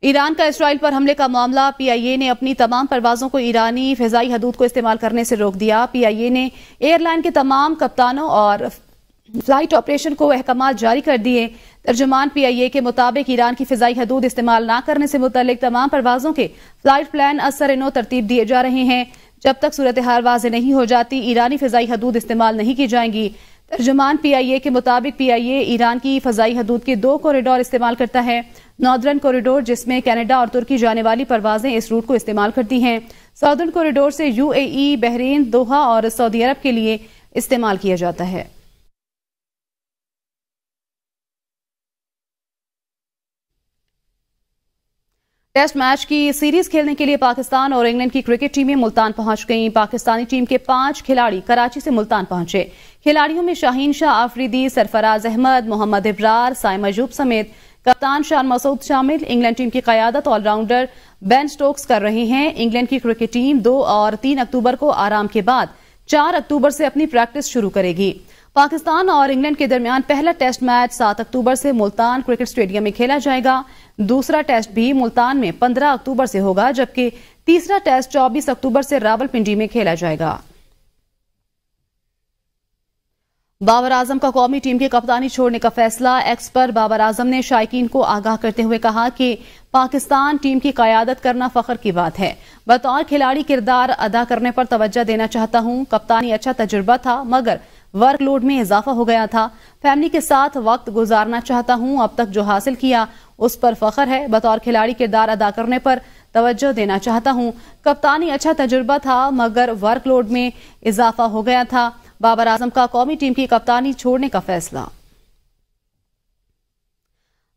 ایران کا اسرائیل پر حملے کا معاملہ PIA نے اپنی تمام پروازوں کو ایرانی فضائی حدود کو استعمال کرنے سے روک دیا۔ PIA نے ایئر لائن کے تمام کپتانوں اور فلائٹ آپریشن کو احکامات جاری کر دیے۔ ترجمان PIA کے مطابق ایران کی فضائی حدود استعمال نہ کرنے سے متعلق تمام پروازوں کے فلائٹ پلان اثر نو ترتیب دیے جا رہے ہیں۔ جب تک صورتحال واضح نہیں ہو جاتی ایرانی فضائی حدود استعمال نہیں کی جائیں گی۔ ترجمان PIA کے مطابق PIA ایران کی فضائی حدود کے 2 کوریڈور استعمال کرتا ہے۔ ناردرن کوریڈور جس میں کینیڈا اور ترکی جانے والی پروازیں اس روٹ کو استعمال کرتی ہیں۔ ساؤدرن کوریڈور سے UAE، بحرین، دوحہ اور سعودی عرب کے لیے استعمال کیا جاتا ہے۔ ٹیسٹ میچ کی سیریز کھیلنے کے لیے پاکستان اور انگلینڈ کی کرکٹ ٹیمیں ملتان پہنچ گئیں۔ پاکستانی ٹیم کے 5 کھلاڑی کراچی سے ملتان پہنچے۔ کھلاڑیوں میں شاہین شاہ آفریدی، سرفراز احمد، محمد ابرار، سائم ایوب سمیت کپتان شان مسعود شامل۔ انگلینڈ ٹیم کی قیادت آل راؤنڈر بین سٹوکس کر رہے ہیں۔ انگلینڈ کی کرکٹ ٹیم 2 اور 3 اکتوبر کو آرام کے بعد 4 اکتوبر سے اپنی پریکٹس شروع کرے گی۔ پاکستان اور انگلینڈ کے درمیان پہلا ٹیسٹ میچ 7 اکتوبر سے ملتان کرکٹ سٹیڈیم میں کھیلا جائے گا۔ دوسرا ٹیسٹ بھی ملتان میں 15 اکتوبر سے ہوگا، جبکہ تیسرا ٹیسٹ 24 اکتوبر سے راولپنڈی میں کھیلا جائے گا۔ بابر اعظم کا قومی ٹیم کی کپتانی چھوڑنے کا فیصلہ۔ ایکس پر بابر اعظم نے شائقین کو آگاہ کرتے ہوئے کہا کہ پاکستان ٹیم کی قیادت کرنا فخر کی بات ہے۔ بطور کھلاڑی کردار ادا کرنے پر توجہ دینا چاہتا ہوں۔ کپتانی اچھا تجربہ تھا مگر ورک لوڈ میں اضافہ ہو گیا تھا۔ فیملی کے ساتھ وقت گزارنا چاہتا ہوں۔ اب تک جو حاصل کیا اس پر فخر ہے۔ بطور کھلاڑی کردار ادا کرنے پر توجہ دینا چاہتا ہوں۔ کپتانی اچھا تجربہ تھا مگر ورک لوڈ میں اضافہ ہو گیا تھا۔ بابر اعظم کا قومی ٹیم کی کپتانی چھوڑنے کا فیصلہ۔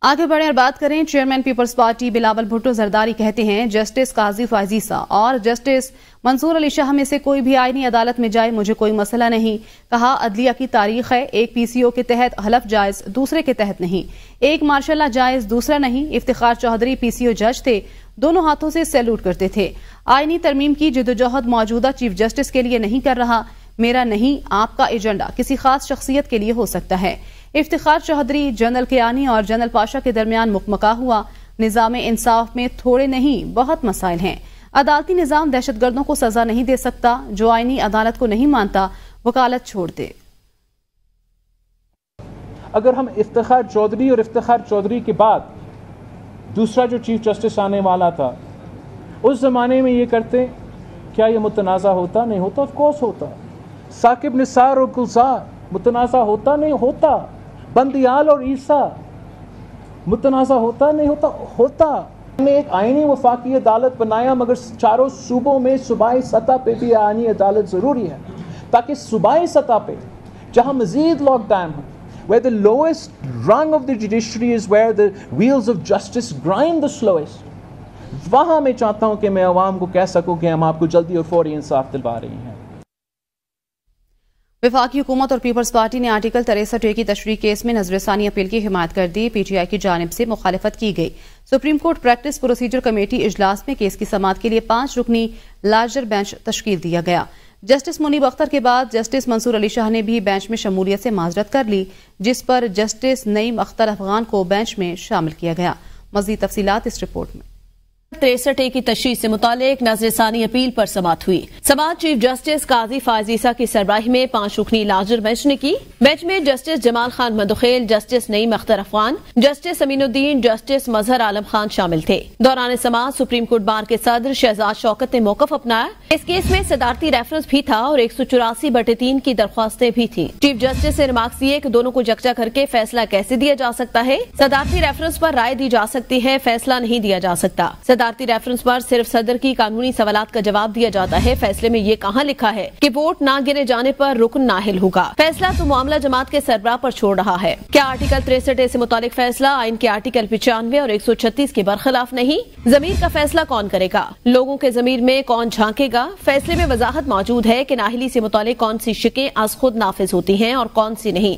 آگے بڑھیں اور بات کریں chairman peoples party Bilawal Bhutto Zardari کہتے ہیں جسٹس قاضی فائز عیسیٰ اور جسٹس منصور علی شاہ میں سے کوئی بھی آئینی عدالت میں جائے مجھے کوئی مسئلہ نہیں۔ کہا عدلیہ کی تاریخ ہے، ایک PCO کے تحت حلف جائز دوسرے کے تحت نہیں، ایک ماشاء اللہ جائز دوسرا نہیں۔ افتخار چودھری PCO جج تھے، دونوں ہاتھوں سے سیلوٹ کرتے تھے۔ آئینی ترمیم کی جدوجہد موجودہ چیف جسٹس کے لیے نہیں کر رہا، میرا نہیں آپ کا ایجنڈا کسی خاص شخصیت کے لیے ہو سکتا ہے۔ افتخار چودھری جنرل کیانی اور جنرل پاشا کے درمیان مکمکا ہوا۔ نظام انصاف میں تھوڑے نہیں بہت مسائل ہیں۔ عدالتی نظام دہشت گردوں کو سزا نہیں دے سکتا، جو آئینی عدالت کو نہیں مانتا وکالت چھوڑ دے۔ اگر ہم افتخار چودھری اور افتخار چودھری کے بعد دوسرا جو چیف جسٹس آنے والا تھا اس زمانے میں یہ کرتے، کیا یہ متنازع ہوتا؟ نہیں ہوتا، آف کورس ہوتا۔ ثاقب نثار اور گلزار متنازع ہوتا؟ نہیں ہوتا۔ بندیال اور عیسیٰ متنازع ہوتا؟ نہیں ہوتا، ہوتا۔ ہم نے ایک آئینی وفاقی عدالت بنایا مگر چاروں صوبوں میں صوبائی سطح پہ بھی آئینی عدالت ضروری ہے تاکہ صوبائی سطح پہ جہاں مزید لاک ڈاؤن ہو، where the lowest rung of the judiciary is where the wheels of justice grind the slowest، وہاں میں چاہتا ہوں کہ میں عوام کو کہہ سکوں کہ ہم آپ کو جلدی اور فوری انصاف دلوا رہی ہیں۔ وفاقی حکومت اور پیپلز پارٹی نے آرٹیکل 63A کی تشریح کیس میں نظر ثانی اپیل کی حمایت کر دی۔ PTI کی جانب سے مخالفت کی گئی۔ Supreme court practice procedure committee اجلاس میں کیس کی سماعت کے لیے 5 رکنی لارجر بینچ تشکیل دیا گیا۔ جسٹس منیب اختر کے بعد جسٹس منصور علی شاہ نے بھی بینچ میں شمولیت سے معذرت کر لی، جس پر جسٹس نعیم اختر افغان کو بینچ میں شامل کیا گیا۔ مزید تفصیلات اس رپورٹ میں۔ 63A کی تشریح سے متعلق نظر ثانی اپیل پر سماعت ہوئی۔ سماعت چیف جسٹس قاضی فائز عیسیٰ کی سربراہی میں 5 رکنی لارجر بینچ نے کی۔ بینچ میں جسٹس جمال خان مدوخیل، جسٹس نعیم اختر افغان، جسٹس امین الدین، جسٹس مظہر عالم خان شامل تھے۔ دوران سماعت سپریم کورٹ بار کے صدر شہزاد شوکت نے موقف اپنایا۔ اس کیس میں صدارتی ریفرنس بھی تھا اور 184/3 کی درخواستیں بھی تھیں۔ چیف جسٹس نے ریمارکس دیے کہ دونوں کو یکجا کر کے فیصلہ کیسے دیا جا سکتا ہے؟ صدارتی ریفرنس پر رائے دی جا سکتی ہے، فیصلہ نہیں دیا جا سکتا۔ صدارتی ریفرنس پر صرف صدر کی قانونی سوالات کا جواب دیا جاتا ہے۔ فیصلے میں یہ کہاں لکھا ہے کہ ووٹ نہ گنے جانے پر رکن نااہل ہوگا؟ فیصلہ تو معاملہ جماعت کے سربراہ پر چھوڑ رہا ہے۔ کیا آرٹیکل 63A سے متعلق فیصلہ آئین کے آرٹیکل 95 اور 136 کے برخلاف نہیں؟ ضمیر کا فیصلہ کون کرے گا؟ لوگوں کے ضمیر میں کون جھانکے گا؟ فیصلے میں وضاحت موجود ہے کہ نااہلی سے متعلق کون سی شکیں از خود نافذ ہوتی ہیں اور کون سی نہیں۔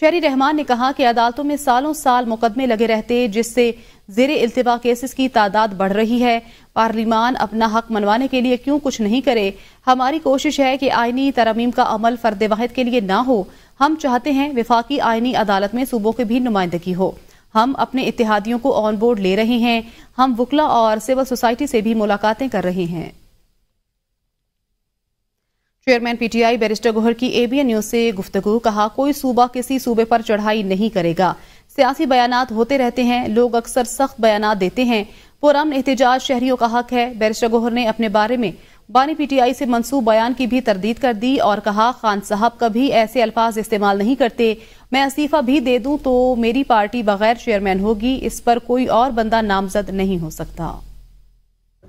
شہری رحمان نے کہا کہ عدالتوں میں سالوں سال مقدمے لگے رہتے جس سے زیر التوا کیسز کی تعداد بڑھ رہی ہے۔ پارلیمان اپنا حق منوانے کے لیے کیوں کچھ نہیں کرے؟ ہماری کوشش ہے کہ آئینی ترامیم کا عمل فرد واحد کے لیے نہ ہو۔ ہم چاہتے ہیں وفاقی آئینی عدالت میں صوبوں کی بھی نمائندگی ہو۔ ہم اپنے اتحادیوں کو آن بورڈ لے رہے ہیں۔ ہم وکلا اور سول سوسائٹی سے بھی ملاقاتیں کر رہے ہیں۔ Chairman P T I barrister Gohar کی اے بی این نیوز سے گفتگو، کہا کوئی صوبہ کسی صوبے پر چڑھائی نہیں کرے گا۔ سیاسی بیانات ہوتے رہتے ہیں، لوگ اکثر سخت بیانات دیتے ہیں۔ پرامن احتجاج شہریوں کا حق ہے۔ بیرسٹر گوہر نے اپنے بارے میں بانی پی ٹی آئی سے منسوب بیان کی بھی تردید کر دی اور کہا خان صاحب کبھی ایسے الفاظ استعمال نہیں کرتے۔ میں استعفیٰ بھی دے دوں تو میری پارٹی بغیر چیئرمین ہوگی، اس پر کوئی اور بندہ نامزد نہیں ہو سکتا۔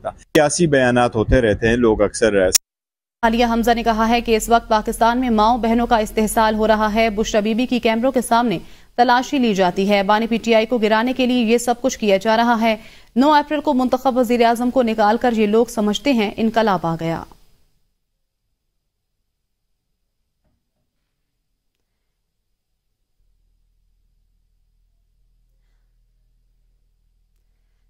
سیاسی بیانات ہوتے رہتے ہیں، لوگ اکثر عالیہ حمزہ نے کہا ہے کہ اس وقت پاکستان میں ماؤں بہنوں کا استحصال ہو رہا ہے۔ بشرا بی بی کی کیمروں کے سامنے تلاشی لی جاتی ہے۔ بانی پی ٹی آئی کو گرانے کے لیے یہ سب کچھ کیا جا رہا ہے۔ 9 اپریل کو منتخب وزیر اعظم کو نکال کر یہ لوگ سمجھتے ہیں انقلاب آ گیا۔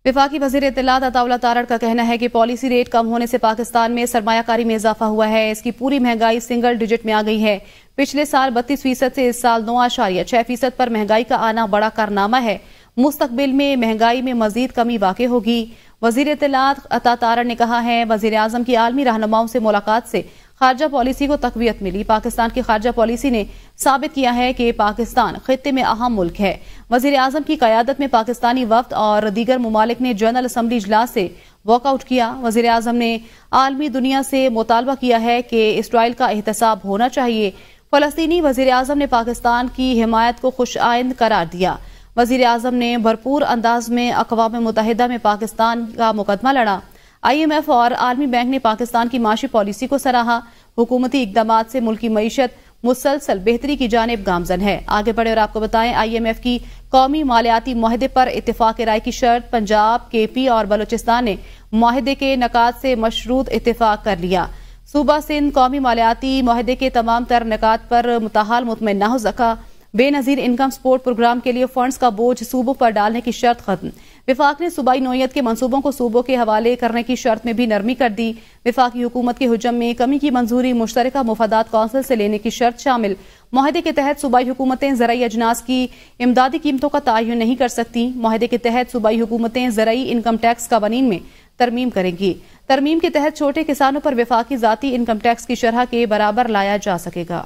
وفاقی وزیر اطلاعات عطا اللہ تارڑ کا کہنا ہے کہ پالیسی ریٹ کم ہونے سے پاکستان میں سرمایہ کاری میں اضافہ ہوا ہے۔ اس کی پوری مہنگائی سنگل ڈیجٹ میں آ گئی ہے۔ پچھلے سال 32% سے اس سال 9.6% پر مہنگائی کا آنا بڑا کارنامہ ہے۔ مستقبل میں مہنگائی میں مزید کمی واقع ہوگی۔ وزیر اطلاعات عطا تارڑ نے کہا ہے وزیر اعظم کی عالمی رہنماؤں سے ملاقات سے خارجہ پالیسی کو تقویت ملی۔ پاکستان کی خارجہ پالیسی نے ثابت کیا ہے کہ پاکستان خطے میں اہم ملک ہے۔ وزیر اعظم کی قیادت میں پاکستانی وفد اور دیگر ممالک نے جنرل اسمبلی اجلاس سے واک آؤٹ کیا۔ وزیر اعظم نے عالمی دنیا سے مطالبہ کیا ہے کہ اسرائیل کا احتساب ہونا چاہیے۔ فلسطینی وزیر اعظم نے پاکستان کی حمایت کو خوش آئند قرار دیا۔ وزیر اعظم نے بھرپور انداز میں اقوام متحدہ میں پاکستان کا مقدمہ لڑا۔ آئی ایم ایف اور عالمی بینک نے پاکستان کی معاشی پالیسی کو سراہا۔ حکومتی اقدامات سے ملکی معیشت مسلسل بہتری کی جانب گامزن ہے۔ آگے بڑھے اور آپ کو بتائیں آئی ایم ایف کی قومی مالیاتی معاہدے پر اتفاق رائے کی شرط پنجاب، کے پی اور بلوچستان نے معاہدے کے نکات سے مشروط اتفاق کر لیا۔ صوبہ سندھ قومی مالیاتی معاہدے کے تمام تر نکات پر متحال مطمئن نہ ہو سکا۔ بے نظیر انکم سپورٹ پروگرام کے لیے فنڈز کا بوجھ صوبوں پر ڈالنے کی شرط ختم۔ وفاق نے صوبائی نوعیت کے منصوبوں کو صوبوں کے حوالے کرنے کی شرط میں بھی نرمی کر دی۔ وفاقی حکومت کے حجم میں کمی کی منظوری مشترکہ مفادات کونسل سے لینے کی شرط شامل۔ معاہدے کے تحت صوبائی حکومتیں زرعی اجناس کی امدادی قیمتوں کا تعین نہیں کر سکتی۔ معاہدے کے تحت صوبائی حکومتیں زرعی انکم ٹیکس قوانین میں ترمیم کریں گی۔ ترمیم کے تحت چھوٹے کسانوں پر وفاقی ذاتی انکم ٹیکس کی شرح کے برابر لایا جا سکے گا۔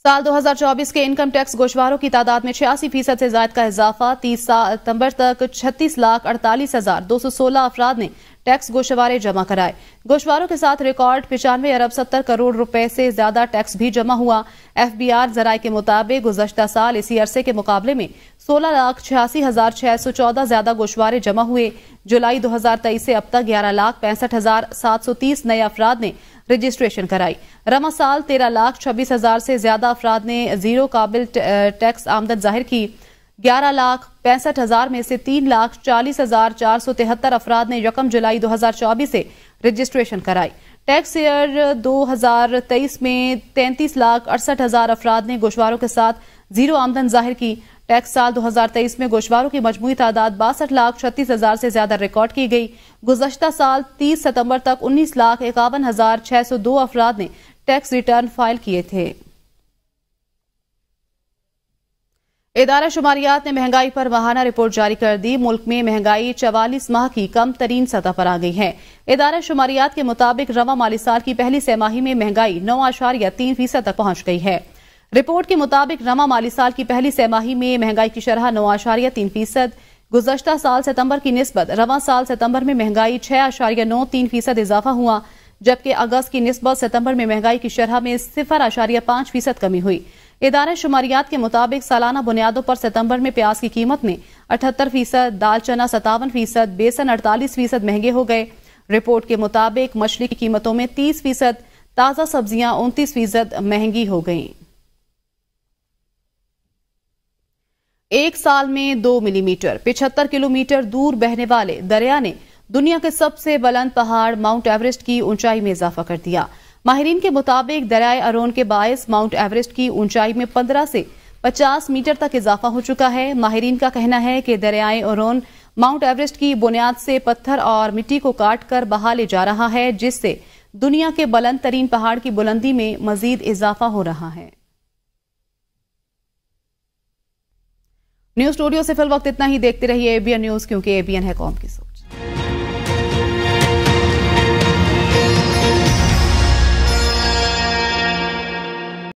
سال 2024 کے انکم ٹیکس گوشواروں کی تعداد میں 86% سے زائد کا اضافہ۔ 30 ستمبر تک 36,48,216 افراد نے ٹیکس گوشوارے جمع کرائے۔ گوشواروں کے ساتھ ریکارڈ 95 ارب 70 کروڑ روپے سے زیادہ ٹیکس بھی جمع ہوا۔ ایف بی آر ذرائع کے مطابق گزشتہ سال اسی عرصے کے مقابلے میں 16,86,614 زیادہ گوشوارے جمع ہوئے۔ جولائی 2023 سے اب تک 11,65,730 نئے افراد نے رجسٹریشن کرائی۔ رواں سال 13,26,000 سے زیادہ افراد نے زیرو قابل ٹیکس آمدن ظاہر کی۔ 11,65,000 میں سے 3,40,473 افراد نے 1 جولائی 2024 سے رجسٹریشن کرائی۔ ٹیکس ایئر 2023 میں 33,68,000 افراد نے گوشواروں کے ساتھ زیرو آمدن ظاہر کی۔ ٹیکس سال 2023 میں گوشواروں کی مجموعی تعداد 62,36,000 سے زیادہ ریکارڈ کی گئی۔ گزشتہ سال 30 ستمبر تک 19,51,602 افراد نے ٹیکس ریٹرن فائل کیے تھے۔ ادارہ شماریات نے مہنگائی پر ماہانہ رپورٹ جاری کر دی۔ ملک میں مہنگائی 44 ماہ کی کم ترین سطح پر آ گئی ہے۔ ادارہ شماریات کے مطابق رواں مالی سال کی پہلی سہ ماہی میں مہنگائی 9.3% تک پہنچ گئی ہے۔ رپورٹ کے مطابق رواں مالی سال کی پہلی سہ ماہی میں مہنگائی کی شرح 9.3%۔ گزشتہ سال ستمبر کی نسبت رواں سال ستمبر میں مہنگائی 6.93% اضافہ ہوا، جبکہ اگست کی نسبت ستمبر میں مہنگائی کی شرح میں 0.5% کمی ہوئی۔ ادارہ شماریات کے مطابق سالانہ بنیادوں پر ستمبر میں پیاز کی قیمت میں 78%، دال چنا 57%، بیسن 48% مہنگے ہو گئے۔ رپورٹ کے مطابق مچھلی کی قیمتوں میں 30%، تازہ سبزیاں 29% مہنگی ہو گئیں۔ 1 سال میں 2 ملی میٹر 75 کلومیٹر دور بہنے والے دریا نے دنیا کے سب سے بلند پہاڑ ماؤنٹ ایورسٹ کی اونچائی میں اضافہ کر دیا۔ ماہرین کے مطابق دریائے ارون کے باعث ماؤنٹ ایورسٹ کی اونچائی میں 15 سے 50 میٹر تک اضافہ ہو چکا ہے۔ ماہرین کا کہنا ہے کہ دریائے ارون ماؤنٹ ایورسٹ کی بنیاد سے پتھر اور مٹی کو کاٹ کر بہا لے جا رہا ہے، جس سے دنیا کے بلند ترین پہاڑ کی بلندی میں مزید اضافہ ہو رہا ہے۔ نیوز اسٹوڈیو سے فی الوقت اتنا ہی۔ دیکھتے رہیے ABN نیوز، کیونکہ ABN ہے قوم کی سوچ۔